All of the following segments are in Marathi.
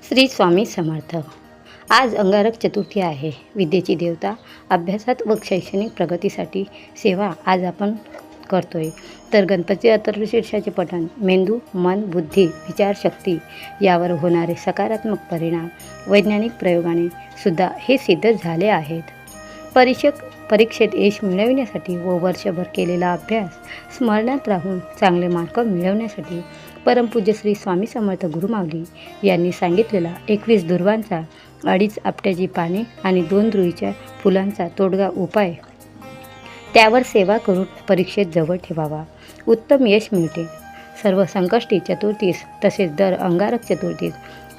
श्री स्वामी समर्थ. आज अंगारक चतुर्थी आहे. विद्येची देवता, अभ्यासात व शैक्षणिक प्रगतीसाठी सेवा आज आपण करतोय. तर गणपती अथर्वशीर्षाचे पठण मेंदू, मन, बुद्धी, विचारशक्ती यावर होणारे सकारात्मक परिणाम वैज्ञानिक प्रयोगाने सुद्धा हे सिद्ध झाले आहेत. परीक्षेत यश मिळविण्यासाठी व वर्षभर केलेला अभ्यास स्मरणात राहून चांगले मार्क मिळवण्यासाठी परमपूज्य श्री स्वामी समर्थ गुरुमाऊली यांनी सांगितलेला 21 दुर्वांचा, 2.5 आपट्याची पाने आणि 2 रुईच्या फुलांचा तोडगा उपाय त्यावर सेवा करून परीक्षेत जवळ ठेवावा. उत्तम यश मिळते. सर्व संकष्टी चतुर्थीस तसेच दर अंगारक चतुर्थीस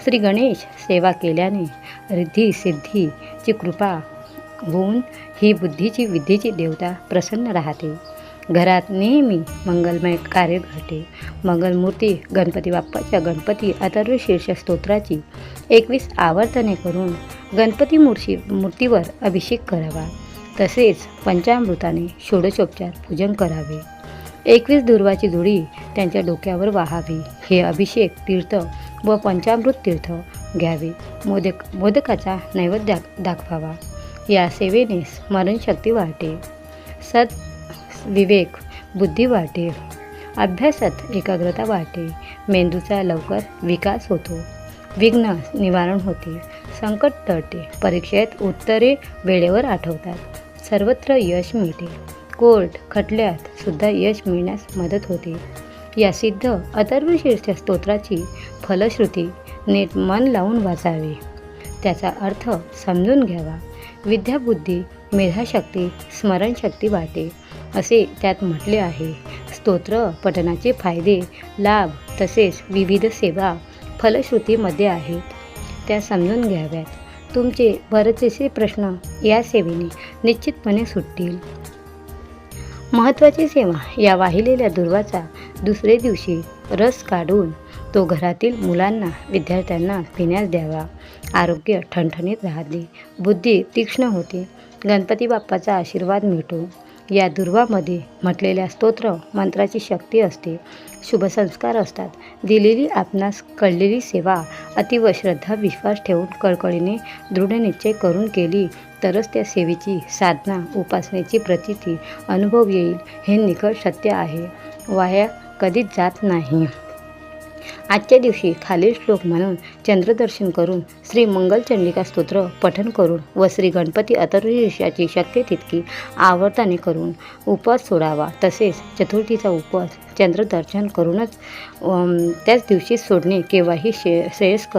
श्री गणेश सेवा केल्याने रिद्धी सिद्धीची कृपा होऊन ही बुद्धीची विद्येची देवता प्रसन्न राहते. घरात नेहमी मंगलमय कार्य घडते. मंगलमूर्ती गणपती बाप्पाच्या गणपती अथर्वशीर्ष स्तोत्राची 21 आवर्तने करून गणपती मूर्तीवर अभिषेक करावा. तसेच पंचामृताने षोडशोपचार पूजन करावे. 21 दुर्वाची जोडी त्यांच्या डोक्यावर वाहावी. हे अभिषेक तीर्थ व पंचामृत तीर्थ घ्यावे. मोदकाचा नैवेद्य दाखवावा. या सेवेने स्मरणशक्ती वाढते, विवेक बुद्धी वाढते, अभ्यासात एकाग्रता वाढते, मेंदूचा लवकर विकास होतो, विघ्न निवारण होते, संकट टळते, परीक्षेत उत्तरे वेळेवर आठवतात, सर्वत्र यश मिळते, कोर्ट खटल्यात सुद्धा यश मिळण्यास मदत होते. या सिद्ध अथर्वशीर्ष स्तोत्राची फलश्रुती नीट मन लावून वाचावे. त्याचा अर्थ समजून घ्यावा. विद्याबुद्धी, मेधाशक्ती, स्मरणशक्ती वाढते असे त्यात म्हटले आहे. स्तोत्र पठणाचे फायदे, लाभ तसेच विविध सेवा फलश्रुतीमध्ये आहेत. त्या समजून घ्याव्यात. तुमचे बरेचसे प्रश्न या सेवेने निश्चितपणे सुटतील. महत्त्वाची सेवा, या वाहिलेल्या दुर्वाचा दुसरे दिवशी रस काढून तो घरातील मुलांना, विद्यार्थ्यांना पिण्यास द्यावा. आरोग्य ठणठणीत राहते, बुद्धी तीक्ष्ण होते, गणपती बाप्पाचा आशीर्वाद मिळतो. या दुर्वामध्ये म्हटलेल्या स्तोत्र मंत्राची शक्ती असते. शुभसंस्कार असतात. दिलेली आपणास कळलेली सेवा अतीव श्रद्धा विश्वास ठेवून कळकळीने दृढनिश्चय करून केली तरच त्या सेवेची साधना, उपासनेची प्रचिती अनुभव येईल. हे निकट सत्य आहे. वाया कधीच जात नाही. आजच्या दिवशी खालील श्लोक म्हणून चंद्रदर्शन करून श्री मंगलचंडिका स्तोत्र पठण करून व श्री गणपती अथर्वशीर्षाची शक्य तितकी आवर्तने करून उपवास सोडावा. तसेच चतुर्थीचा उपवास चंद्रदर्शन करूनच त्याच दिवशी सोडणे केव्हाही श्रेयस्कर